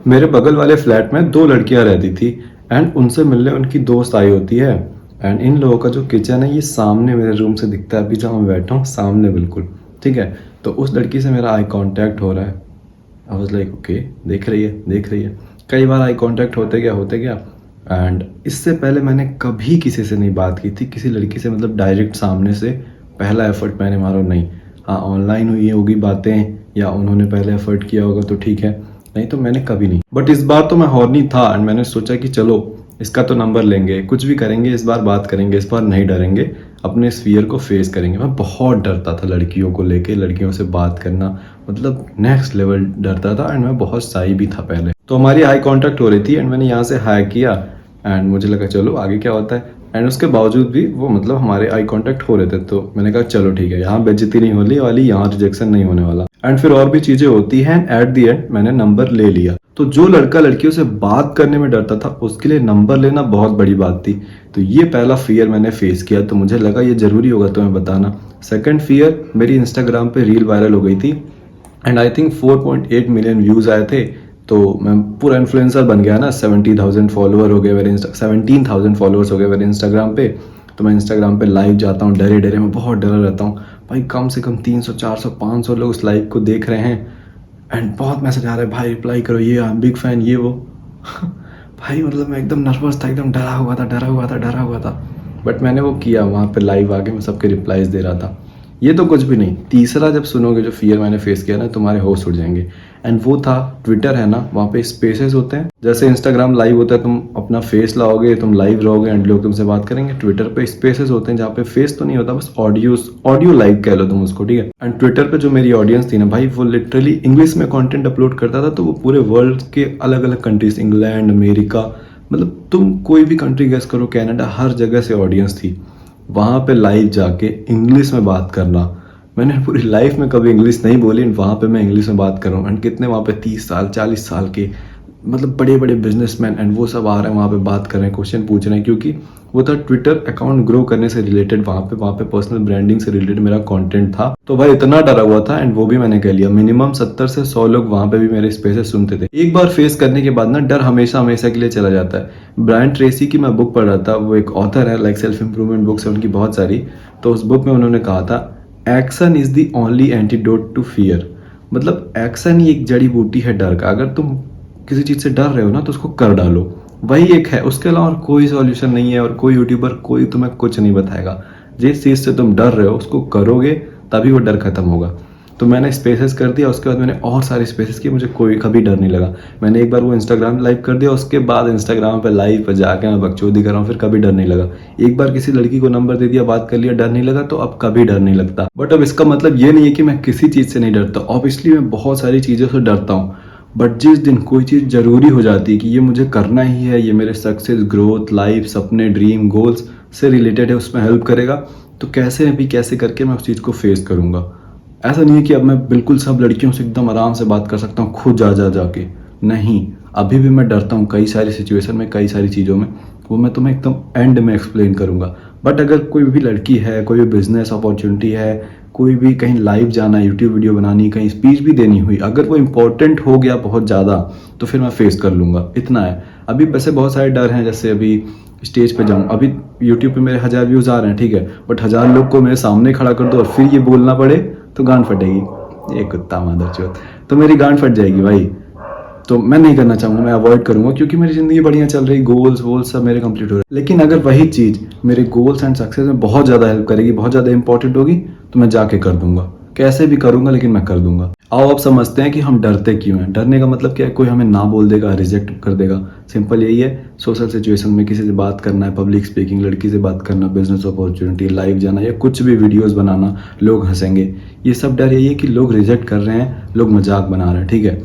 मेरे बगल वाले फ्लैट में 2 लड़कियां रहती थी एंड उनसे मिलने उनकी दोस्त आई होती है। एंड इन लोगों का जो किचन है ये सामने मेरे रूम से दिखता है, अभी जहाँ मैं बैठा हूँ सामने बिल्कुल। ठीक है, तो उस लड़की से मेरा आई कांटेक्ट हो रहा है। आई वाज लाइक ओके, देख रही है देख रही है। कई बार आई कांटेक्ट होते गया। एंड इससे पहले मैंने कभी किसी से नहीं बात की थी, किसी लड़की से, मतलब डायरेक्ट सामने से पहला एफर्ट मैंने मारा नहीं। हाँ, ऑनलाइन हुई होगी बातें या उन्होंने पहले एफर्ट किया होगा तो ठीक है, नहीं तो मैंने कभी नहीं। बट इस बार तो मैं हॉर्नी था एंड मैंने सोचा कि चलो इसका तो नंबर लेंगे, कुछ भी करेंगे, इस बार बात करेंगे, इस बार नहीं डरेंगे, अपने इस फियर को फेस करेंगे। मैं बहुत डरता था लड़कियों को लेके, लड़कियों से बात करना, मतलब नेक्स्ट लेवल डरता था एंड मैं बहुत शाई भी था पहले। तो हमारी आई कांटेक्ट हो रही थी एंड मैंने यहाँ से हाई किया एंड मुझे लगा चलो आगे क्या होता है। एंड उसके बावजूद भी वो, मतलब हमारे आई कांटेक्ट हो रहे थे, तो मैंने कहा चलो ठीक है, यहाँ बेइज्जती नहीं होने वाली, यहाँ रिजेक्शन नहीं होने वाला। एंड फिर और भी चीजें होती हैं। एट दी एंड मैंने नंबर ले लिया। तो जो लड़का लड़कियों से बात करने में डरता था उसके लिए नंबर लेना बहुत बड़ी बात थी। तो ये पहला फियर मैंने फेस किया, तो मुझे लगा ये जरूरी होगा तुम्हें बताना। सेकंड फियर, मेरी इंस्टाग्राम पे रील वायरल हो गई थी and I think 4.8 million views आए थे। तो मैं पूरा इन्फ्लुएंसर बन गया ना, 70,000 फॉलोअर हो गए मेरे 17,000 फॉलोअर्स हो गए मेरे इंस्टाग्राम पे। तो मैं इंस्टाग्राम पे लाइव जाता हूँ, डरे डरे, मैं बहुत डरा रहता हूँ भाई। कम से कम 300 400 500 लोग उस लाइव को देख रहे हैं एंड बहुत मैसेज आ रहा है, भाई रिप्लाई करो, ये आई एम बिग फैन, ये वो। भाई मतलब मैं एकदम नर्वस था, एकदम डरा हुआ था। बट मैंने वो किया, वहाँ पे लाइव आके मैं सबके रिप्लाईज दे रहा था। ये तो कुछ भी नहीं। तीसरा जब सुनोगे जो फियर मैंने फेस किया ना, तुम्हारे होश उड़ जाएंगे। एंड वो था, ट्विटर है ना, वहाँ पे स्पेसेस होते हैं। जैसे इंस्टाग्राम लाइव होता है, तुम अपना फेस लाओगे, तुम लाइव रहोगे एंड लोग तुमसे बात करेंगे। ट्विटर पे स्पेसेस होते हैं जहाँ पे फेस तो नहीं होता, बस ऑडियो लाइव कह लो तुम उसको, ठीक है। एंड ट्विटर पे जो मेरी ऑडियंस थी ना भाई, वो लिटरली इंग्लिश में कंटेंट अपलोड करता था, तो वो पूरे वर्ल्ड के अलग अलग कंट्रीज, इंग्लैंड, अमेरिका, मतलब तुम कोई भी कंट्री गेस करो, कनाडा, हर जगह से ऑडियंस थी। वहाँ पे लाइव जाके इंग्लिश में बात करना, मैंने पूरी लाइफ में कभी इंग्लिश नहीं बोली, वहाँ पे मैं इंग्लिश में बात कर रहा हूँ। एंड कितने वहाँ पे 30 साल 40 साल के, मतलब बड़े बड़े बिजनेसमैन एंड वो सब आ रहे हैं वहाँ पे, बात कर रहे हैं, क्वेश्चन पूछ रहे हैं, क्योंकि वो था ट्विटर अकाउंट ग्रो करने से रिलेटेड। वहाँ पे पर्सनल ब्रांडिंग से रिलेटेड मेरा कंटेंट था। तो भाई इतना डरा हुआ था एंड वो भी मैंने कह लिया। मिनिमम 70 से 100 लोग वहाँ पे भी मेरे स्पेसेस सुनते थे। एक बार फेस करने के बाद ना डर हमेशा हमेशा के लिए चला जाता है। ब्रायन ट्रेसी की मैं बुक पढ़ रहा था, वो एक ऑथर है, लाइक सेल्फ इंप्रूवमेंट बुक्स है उनकी बहुत सारी। तो उस बुक में उन्होंने कहा था, action is the only antidote to fear. मतलब एक्शन ही एक जड़ी बूटी है डर का। अगर तुम किसी चीज से डर रहे हो ना, तो उसको कर डालो, वही एक है। उसके अलावा और कोई सॉल्यूशन नहीं है, और कोई यूट्यूबर कोई तुम्हें कुछ नहीं बताएगा। जिस चीज से तुम डर रहे हो उसको करोगे, तभी वो डर खत्म होगा। तो मैंने स्पेसेस कर दिया, उसके बाद मैंने और सारे स्पेसेस किए, मुझे कोई कभी डर नहीं लगा। मैंने एक बार वो इंस्टाग्राम लाइव कर दिया, उसके बाद इंस्टाग्राम पे लाइव पे जाके मैं बकचोदी कर रहा हूँ, फिर कभी डर नहीं लगा। एक बार किसी लड़की को नंबर दे दिया, बात कर लिया, डर नहीं लगा, तो अब कभी डर नहीं लगता। बट अब इसका मतलब ये नहीं है कि मैं किसी चीज से नहीं डरता। ऑब्वियसली मैं बहुत सारी चीजों से डरता हूँ, बट जिस दिन कोई चीज़ ज़रूरी हो जाती है कि ये मुझे करना ही है, ये मेरे सक्सेस, ग्रोथ, लाइफ, सपने, ड्रीम, गोल्स से रिलेटेड है, उसमें हेल्प करेगा, तो कैसे भी कैसे करके मैं उस चीज़ को फेस करूँगा। ऐसा नहीं है कि अब मैं बिल्कुल सब लड़कियों से एकदम आराम से बात कर सकता हूँ खुद जा जाके, नहीं। अभी भी मैं डरता हूँ कई सारी सिचुएशन में, कई सारी चीज़ों में। वो मैं तुम्हें एकदम एंड में एक्सप्लेन करूँगा। बट अगर कोई भी लड़की है, कोई भी बिजनेस अपॉर्चुनिटी है, कोई भी कहीं लाइव जाना, यूट्यूब वीडियो बनानी, कहीं स्पीच भी देनी हुई, अगर वो इम्पोर्टेंट हो गया बहुत ज़्यादा, तो फिर मैं फेस कर लूँगा, इतना है। अभी वैसे बहुत सारे डर हैं, जैसे अभी स्टेज पे जाऊँ, अभी यूट्यूब पे मेरे 1000 व्यूज़ आ रहे हैं, ठीक है, बट 1000 लोग को मेरे सामने खड़ा कर दो और फिर ये बोलना पड़े तो गांड फटेगी। ये कुत्ता मादरचोद, तो मेरी गांड फट जाएगी भाई। तो मैं नहीं करना चाहूँगा, मैं अवॉइड करूँगा, क्योंकि मेरी ज़िंदगी बढ़िया चल रही, गोल्स वोल्स सब मेरे कंप्लीट हो रहे हैं। लेकिन अगर वही चीज़ मेरे गोल्स एंड सक्सेस में बहुत ज़्यादा हेल्प करेगी, बहुत ज़्यादा इंपॉर्टेंट होगी, तो मैं जाके कर दूंगा, कैसे भी करूँगा, लेकिन मैं कर दूंगा। आओ अब समझते हैं कि हम डरते क्यों हैं। डरने का मतलब क्या है? कोई हमें ना बोल देगा, रिजेक्ट कर देगा, सिंपल यही है। सोशल सिचुएशन में किसी से बात करना है, पब्लिक स्पीकिंग, लड़की से बात करना, बिजनेस अपॉर्चुनिटी, लाइव जाना, या कुछ भी वीडियोस बनाना, लोग हंसेंगे, ये सब डर यही है कि लोग रिजेक्ट कर रहे हैं, लोग मजाक बना रहे हैं, ठीक है।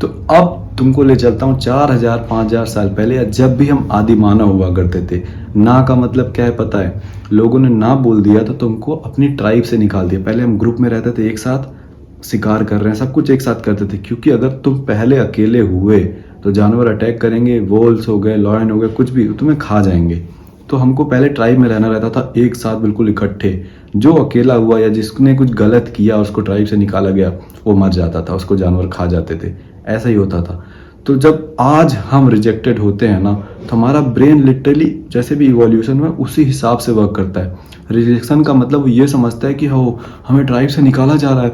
तो अब तुमको ले चलता हूँ 4000 5000 साल पहले, या जब भी हम आदि मानव हुआ करते थे। ना का मतलब क्या है पता है? लोगों ने ना बोल दिया तो तुमको अपनी ट्राइब से निकाल दिया। पहले हम ग्रुप में रहते थे, एक साथ शिकार कर रहे हैं, सब कुछ एक साथ करते थे, क्योंकि अगर तुम पहले अकेले हुए तो जानवर अटैक करेंगे, वोल्स हो गए, लॉयन हो गए, कुछ भी, तुम्हें खा जाएंगे। तो हमको पहले ट्राइब में रहना रहता था, एक साथ बिल्कुल इकट्ठे। जो अकेला हुआ या जिसने कुछ गलत किया, उसको ट्राइब से निकाला गया, वो मर जाता था, उसको जानवर खा जाते थे, ऐसा ही होता था। तो जब आज हम रिजेक्टेड होते हैं ना, तो हमारा ब्रेन लिटरली जैसे भी इवोल्यूशन में उसी हिसाब से वर्क करता है। रिजेक्शन का मतलब वो ये समझता है कि हो हमें ट्राइब से निकाला जा रहा है,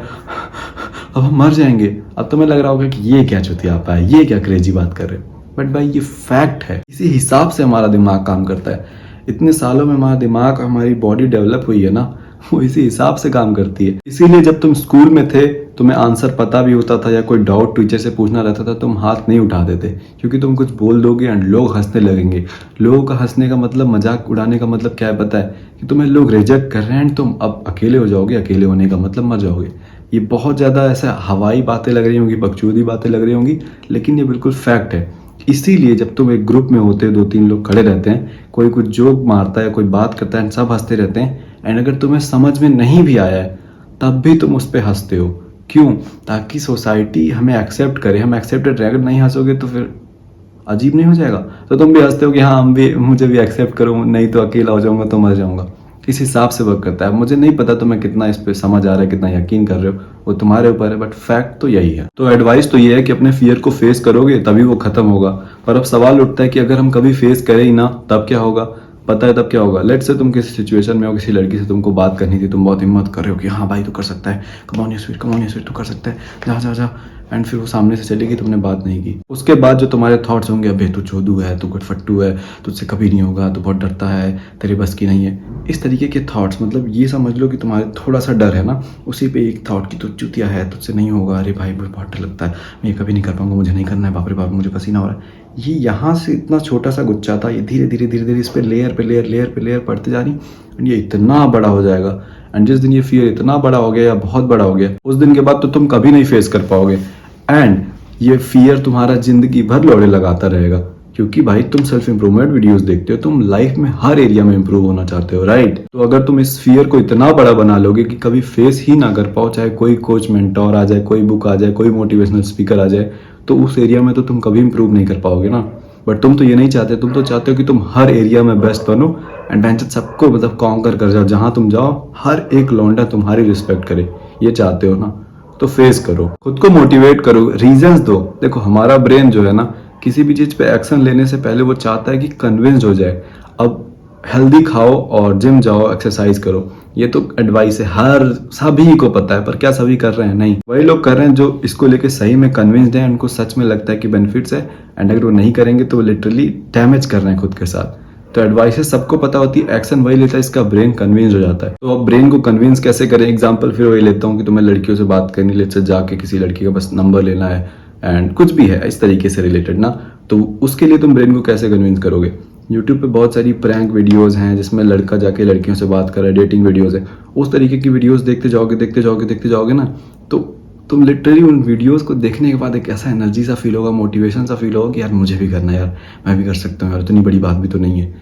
अब हम मर जाएंगे। अब तुम्हें लग रहा होगा कि ये क्या चुतियापा है, ये क्या क्रेजी बात कर रहे हो, बट भाई ये फैक्ट है। इसी हिसाब से हमारा दिमाग काम करता है। इतने सालों में हमारा दिमाग, हमारी बॉडी डेवलप हुई है ना, वो इसी हिसाब से काम करती है। इसीलिए जब तुम स्कूल में थे, तुम्हें आंसर पता भी होता था या कोई डाउट टीचर से पूछना रहता था, तुम हाथ नहीं उठाते थे, क्योंकि तुम कुछ बोल दोगे एंड लोग हंसने लगेंगे। लोगों का हंसने का मतलब, मजाक उड़ाने का मतलब क्या है पता है? कि तुम्हें लोग रिजेक्ट कर रहे हैं एंड तुम अब अकेले हो जाओगे। अकेले होने का मतलब मर जाओगे। ये बहुत ज़्यादा ऐसा हवाई बातें लग रही होंगी, बकचोदी बातें लग रही होंगी, लेकिन ये बिल्कुल फैक्ट है। इसीलिए जब तुम एक ग्रुप में होते हो, 2-3 लोग खड़े रहते हैं, कोई कुछ जोक मारता है, कोई बात करता है, सब हंसते रहते हैं, एंड अगर तुम्हें समझ में नहीं भी आया है तब भी तुम उस पर हंसते हो। क्यों? ताकि सोसाइटी हमें एक्सेप्ट करे। हम एक्सेप्टेड रहें। अगर नहीं हंसोगे तो फिर अजीब नहीं हो जाएगा? तो तुम भी हंसते हो कि हाँ, हम भी, मुझे भी एक्सेप्ट करो, नहीं तो अकेला हो जाऊंगा तो मर जाऊंगा। इस हिसाब से वर्क करता है। मुझे नहीं पता तुम्हें कितना इस पे समझ आ रहा है, कितना यकीन कर रहे हो, वो तुम्हारे ऊपर है, बट फैक्ट तो यही है। तो एडवाइस तो ये है कि अपने फियर को फेस करोगे तभी वो खत्म होगा। पर अब सवाल उठता है कि अगर हम कभी फेस करें ही ना, तब क्या होगा? पता है तब क्या होगा? लेट्स से तुम किसी सिचुएशन में हो, किसी लड़की से तुमको बात करनी थी, तुम बहुत हिम्मत कर रहे हो कि हाँ भाई तू कर सकता है, कम ऑन योर फीट, तू कर सकता है, जा जा जा, एंड फिर वो सामने से चलेगी, तुमने बात नहीं की। उसके बाद जो तुम्हारे थॉट्स होंगे, अबे तू चोदू है, तू गटफट्टू है, तुझसे कभी नहीं होगा, तू बहुत डरता है, तेरे बस की नहीं है, इस तरीके के थॉट्स। मतलब ये समझ लो कि तुम्हारे थोड़ा सा डर है ना, उसी पे एक थॉट कि तू चुतिया है, तुझसे नहीं होगा, अरे भाई मुझे बहुत डर लगता है, मैं ये कभी नहीं कर पाऊंगा, मुझे नहीं करना है, बाप रे बाप मुझे पसीना हो रहा है। ये यहाँ से इतना छोटा सा गुच्छा था, ये धीरे धीरे धीरे धीरे इस पे लेयर पे लेयर, लेयर पे लेयर पड़ते जा रही, एंड ये इतना बड़ा हो जाएगा। एंड जिस दिन ये फियर इतना बड़ा हो गया या बहुत बड़ा हो गया, उस दिन के बाद तो तुम कभी नहीं फेस कर पाओगे। एंड ये फियर तुम्हारा जिंदगी भर लौड़े लगाता रहेगा, क्योंकि भाई तुम सेल्फ इंप्रूवमेंट वीडियोस देखते हो, तुम लाइफ में हर एरिया में इंप्रूव होना चाहते हो, राइट? तो अगर तुम इस फियर को इतना बड़ा बना लोगे कि कभी फेस ही ना कर पाओ, चाहे कोई कोच मेंटोर आ जाए, कोई बुक आ जाए, कोई मोटिवेशनल स्पीकर आ जाए, तो उस एरिया में तो तुम कभी इंप्रूव नहीं कर पाओगे ना। बट तुम तो ये नहीं चाहते। तुम तो चाहते हो कि तुम हर एरिया में बेस्ट बनो एंड बेंच सबको मतलब कॉन्कर कर जाओ। जहां तुम जाओ हर एक लौंडा तुम्हारी रिस्पेक्ट करे, ये चाहते हो ना? तो फेस करो, खुद को मोटिवेट करो, रीजंस दो। देखो हमारा ब्रेन जो है ना, किसी भी चीज पे एक्शन लेने से पहले वो चाहता है कि कन्विंस हो जाए। अब हेल्दी खाओ और जिम जाओ, एक्सरसाइज करो, ये तो एडवाइस है, हर सभी को पता है, पर क्या सभी कर रहे हैं? नहीं। वही लोग कर रहे हैं जो इसको लेके सही में कन्विंस्ड हैं, उनको सच में लगता है कि बेनिफिट्स है, एंड अगर वो नहीं करेंगे तो वो लिटरली डैमेज कर रहे हैं खुद के साथ। तो एडवाइस है, सबको पता होती है, एक्शन वही लेता है इसका ब्रेन कन्विंस हो जाता है। तो अब ब्रेन को कन्विंस कैसे करें? एग्जाम्पल फिर वही लेता हूँ कि तुम्हें लड़कियों से बात करनी, लेट से जाके किसी लड़की का बस नंबर लेना है एंड कुछ भी है इस तरीके से रिलेटेड ना, तो उसके लिए तुम ब्रेन को कैसे कन्विंस करोगे? यूट्यूब पे बहुत सारी प्रैंक वीडियोस हैं जिसमें लड़का जाके लड़कियों से बात कर रहा है, डेटिंग वीडियोस है। उस तरीके की वीडियोस देखते जाओगे देखते जाओगे देखते जाओगे ना, तो तुम लिटरली उन वीडियोस को देखने के बाद एक ऐसा एनर्जी सा फील होगा, मोटिवेशन सा फील होगा कि यार मुझे भी करना है, यार मैं भी कर सकता हूँ, यार इतनी बड़ी बात भी तो नहीं है,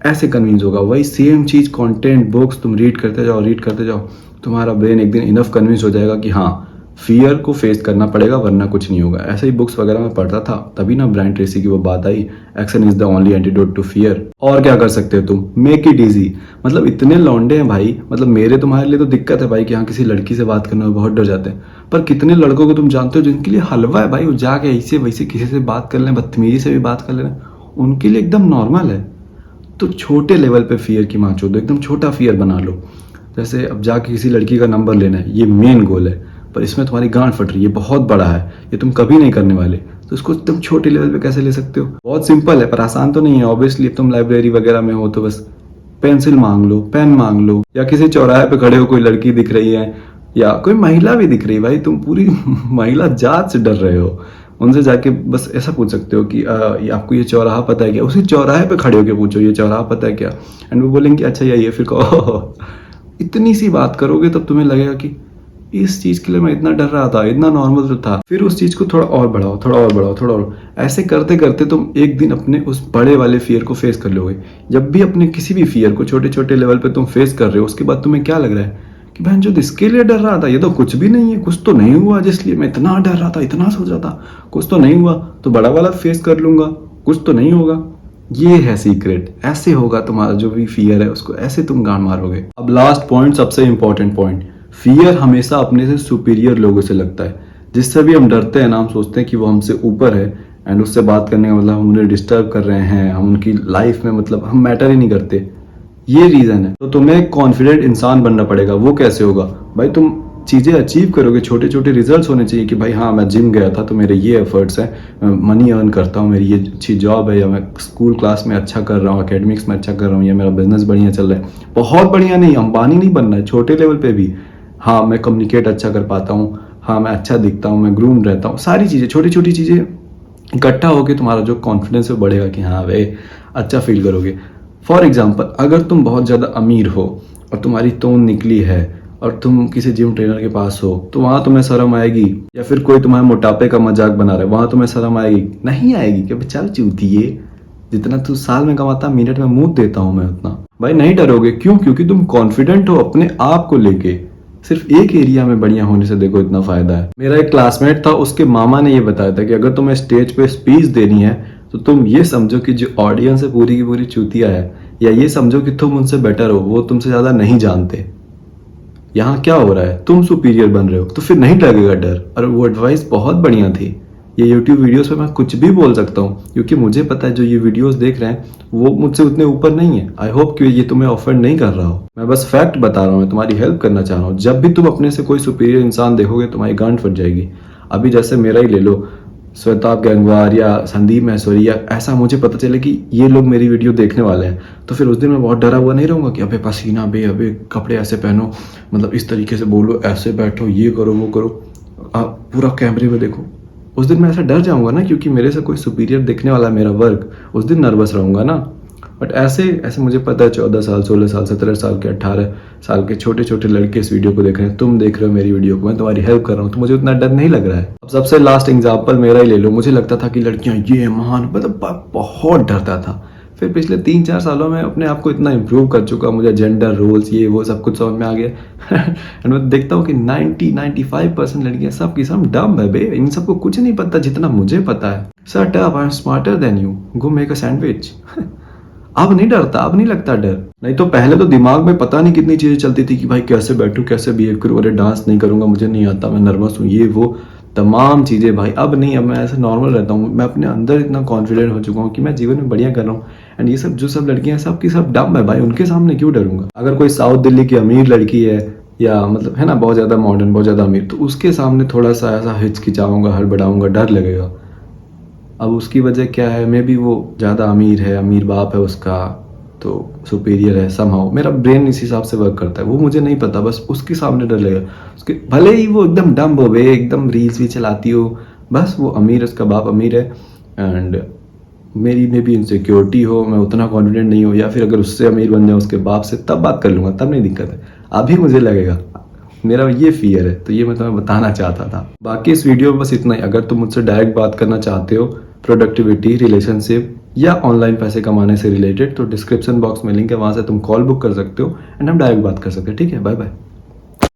ऐसे कन्विंस होगा। वही सेम चीज़ कंटेंट बुक्स तुम रीड करते जाओ, तुम्हारा ब्रेन एक दिन इनफ कन्विंस हो जाएगा कि हाँ फियर को फेस करना पड़ेगा वरना कुछ नहीं होगा। ऐसे ही बुक्स वगैरह में पढ़ता था, तभी ना ब्रायन ट्रेसी की वो बात आई, action is the only antidote to fear. और क्या कर सकते हो तुम? Make it easy. मतलब इतने लौंडे हैं भाई, मतलब मेरे तुम्हारे लिए तो दिक्कत है भाई कि हाँ किसी लड़की से बात करने में बहुत डर जाते हैं, पर कितने लड़कों को तुम जानते हो जिनके लिए हलवा है भाई, वो जाके ऐसे वैसे किसी से बात कर लें, बदतमीजी से भी बात कर लें, उनके लिए एकदम नॉर्मल है। तो छोटे लेवल पे फियर की माँ चोदो, एकदम छोटा फियर बना लो। जैसे अब जाके किसी लड़की का नंबर लेना है, ये मेन गोल है, पर इसमें तुम्हारी गांड फट रही है, बहुत बड़ा है, ये तुम कभी नहीं करने वाले, तो इसको तुम छोटे लेवल पे कैसे ले सकते हो? बहुत सिंपल है, पर आसान तो नहीं है ऑब्वियसली। तुम लाइब्रेरी वगैरह में हो तो बस पेंसिल मांग लो, पेन मांग लो, या किसी चौराहे पे खड़े हो, कोई लड़की दिख रही है या कोई महिला भी दिख रही है भाई, तुम पूरी महिला जात से डर रहे हो, उनसे जाके बस ऐसा पूछ सकते हो कि ये आपको ये चौराहा पता है क्या? उसी चौराहे पे खड़े होके पूछो ये चौराहा पता है क्या, एंड वो बोलेंगे अच्छा ये, फिर कहो। इतनी सी बात करोगे तब तुम्हें लगेगा कि इस चीज के लिए मैं इतना डर रहा था, इतना नॉर्मल तो था। फिर उस चीज को थोड़ा और बढ़ाओ, थोड़ा और बढ़ाओ, थोड़ा और, ऐसे करते करते तुम एक दिन अपने उस बड़े वाले फियर को फेस कर लोगे। जब भी अपने किसी भी फियर को छोटे छोटे लेवल पे तुम फेस कर रहे हो, उसके बाद तुम्हें क्या लग रहा है कि बहन जो इसके लिए डर रहा था ये तो कुछ भी नहीं है, कुछ तो नहीं हुआ जिसलिए मैं इतना डर रहा था, इतना सोच रहा था, कुछ तो नहीं हुआ, तो बड़ा वाला फेस कर लूंगा, कुछ तो नहीं होगा। ये है सीक्रेट, ऐसे होगा तुम्हारा जो भी फियर है उसको ऐसे तुम गांड मारोगे। अब लास्ट पॉइंट, सबसे इंपॉर्टेंट पॉइंट, फियर हमेशा अपने से सुपीरियर लोगों से लगता है। जिससे भी हम डरते हैं ना, हम सोचते हैं कि वो हमसे ऊपर है, एंड उससे बात करने का मतलब हम उन्हें डिस्टर्ब कर रहे हैं, हम उनकी लाइफ में मतलब हम मैटर ही नहीं करते, ये रीज़न है। तो तुम्हें एक कॉन्फिडेंट इंसान बनना पड़ेगा। वो कैसे होगा भाई? तुम चीज़ें अचीव करोगे, छोटे छोटे रिजल्ट्स होने चाहिए कि भाई हाँ मैं जिम गया था तो मेरे ये एफर्ट्स हैं, मैं मनी अर्न करता हूँ, मेरी ये अच्छी जॉब है, या मैं स्कूल क्लास में अच्छा कर रहा हूँ, एकेडमिक्स में अच्छा कर रहा हूँ, या मेरा बिजनेस बढ़िया चल रहा है। बहुत बढ़िया नहीं, अंबानी नहीं बनना है, छोटे लेवल पे भी हाँ मैं कम्युनिकेट अच्छा कर पाता हूँ, हाँ मैं अच्छा दिखता हूँ, मैं ग्रूम रहता हूँ, सारी चीज़ें छोटी छोटी चीज़ें इकट्ठा होकर तुम्हारा जो कॉन्फिडेंस है बढ़ेगा कि हाँ भाई अच्छा फील करोगे। फॉर एग्जाम्पल, अगर तुम बहुत ज़्यादा अमीर हो और तुम्हारी तोन निकली है और तुम किसी जिम ट्रेनर के पास हो, तो वहाँ तुम्हें शर्म आएगी? या फिर कोई तुम्हारे मोटापे का मजाक बना रहा है, वहाँ तुम्हें शर्म आएगी? नहीं आएगी कि चल चूतिए, जितना तू साल में कमाता मिनट में मुंह देता हूँ मैं उतना। भाई नहीं डरोगे, क्यों? क्योंकि तुम कॉन्फिडेंट हो अपने आप को लेके। सिर्फ एक एरिया में बढ़िया होने से देखो इतना फायदा है। मेरा एक क्लासमेट था, उसके मामा ने ये बताया था कि अगर तुम्हें स्टेज पे स्पीच देनी है तो तुम ये समझो कि जो ऑडियंस है पूरी की पूरी चूतिया है, या ये समझो कि तुम उनसे बेटर हो, वो तुमसे ज्यादा नहीं जानते। यहाँ क्या हो रहा है, तुम सुपीरियर बन रहे हो, तो फिर नहीं लगेगा डर। और वो एडवाइस बहुत बढ़िया थी। ये यूट्यूब वीडियोस पे मैं कुछ भी बोल सकता हूँ, क्योंकि मुझे पता है जो ये वीडियोस देख रहे हैं वो मुझसे उतने ऊपर नहीं है। आई होप कि ये तुम्हें ऑफेंड नहीं कर रहा हो, मैं बस फैक्ट बता रहा हूँ, मैं तुम्हारी हेल्प करना चाह रहा हूँ। जब भी तुम अपने से कोई सुपीरियर इंसान देखोगे तुम्हारी गांड फट जाएगी। अभी जैसे मेरा ही ले लो, श्वेताब गंगवार या संदीप महेश्वरी, या ऐसा मुझे पता चले कि ये लोग मेरी वीडियो देखने वाले हैं, तो फिर उस दिन मैं बहुत डरा हुआ नहीं रहूँगा कि अबे पसीना बे, अबे कपड़े ऐसे पहनो, मतलब इस तरीके से बोलो, ऐसे बैठो, ये करो वो करो, आप पूरा कैमरे में देखो। उस दिन मैं ऐसा डर जाऊंगा ना, क्योंकि मेरे से कोई सुपीरियर देखने वाला है मेरा वर्क, उस दिन नर्वस रहूंगा ना। बट ऐसे ऐसे मुझे पता है 14 साल, 16 साल, 17 साल के, 18 साल के छोटे छोटे लड़के इस वीडियो को देख रहे हैं, तुम देख रहे हो मेरी वीडियो को, मैं तुम्हारी हेल्प कर रहा हूँ, तो मुझे उतना डर नहीं लग रहा है। अब सबसे लास्ट एग्जाम्पल मेरा ही ले लो। मुझे लगता था कि लड़कियां ये महान, मतलब बहुत डरता था। फिर पिछले 3-4 सालों में अपने आप को इतना इम्प्रूव कर चुका, मुझे जेंडर रोल्स ये वो सब कुछ समझ में आ गया। एंड मैं देखता हूँ कि 90-95% लड़कियां सब की सब डम है बे, इन सबको कुछ नहीं पता जितना मुझे पता है। Shut up, I am smarter than you, go make a sandwich. अब नहीं डरता, अब नहीं लगता डर। नहीं तो पहले तो दिमाग में पता नहीं कितनी चीजें चलती थी कि भाई कैसे बैठूं, कैसे बिहेव करूं, अरे डांस नहीं करूंगा, मुझे नहीं आता, मैं नर्वस हूँ, ये वो तमाम चीजें। भाई अब नहीं, अब मैं ऐसे नॉर्मल रहता हूँ, मैं अपने अंदर इतना कॉन्फिडेंट हो चुका हूँ कि मैं जीवन में बढ़िया कर रहा हूँ। एंड ये सब जो सब लड़कियां सब की सब डम है भाई, उनके सामने क्यों डरूंगा? अगर कोई साउथ दिल्ली की अमीर लड़की है, या मतलब है ना बहुत ज्यादा मॉडर्न, बहुत ज्यादा अमीर, तो उसके सामने थोड़ा सा ऐसा हिचकिचाऊंगा, हड़बड़ाऊंगा, डर लगेगा। अब उसकी वजह क्या है? मे बी वो ज़्यादा अमीर है, अमीर बाप है उसका, तो सुपीरियर है समहाउ। मेरा ब्रेन इस हिसाब से वर्क करता है, वो मुझे नहीं पता, बस उसके सामने डर लगेगा। उसके भले ही वो एकदम डम्ब हो वे, एकदम रील्स भी चलाती हो, बस वो अमीर, उसका बाप अमीर है, एंड मेरी में भी इनसिक्योरिटी हो, मैं उतना कॉन्फिडेंट नहीं हो, या फिर अगर उससे अमीर बन जाए उसके बाप से, तब बात कर लूँगा, तब नहीं दिक्कत है। अभी मुझे लगेगा, मेरा ये फियर है, तो ये मैं तुम्हें बताना चाहता था। बाकी इस वीडियो में बस इतना ही। अगर तुम मुझसे डायरेक्ट बात करना चाहते हो प्रोडक्टिविटी, रिलेशनशिप या ऑनलाइन पैसे कमाने से रिलेटेड, तो डिस्क्रिप्शन बॉक्स में लिंक है, वहां से तुम कॉल बुक कर सकते हो एंड हम डायरेक्ट बात कर सकते हैं। ठीक है, बाय बाय।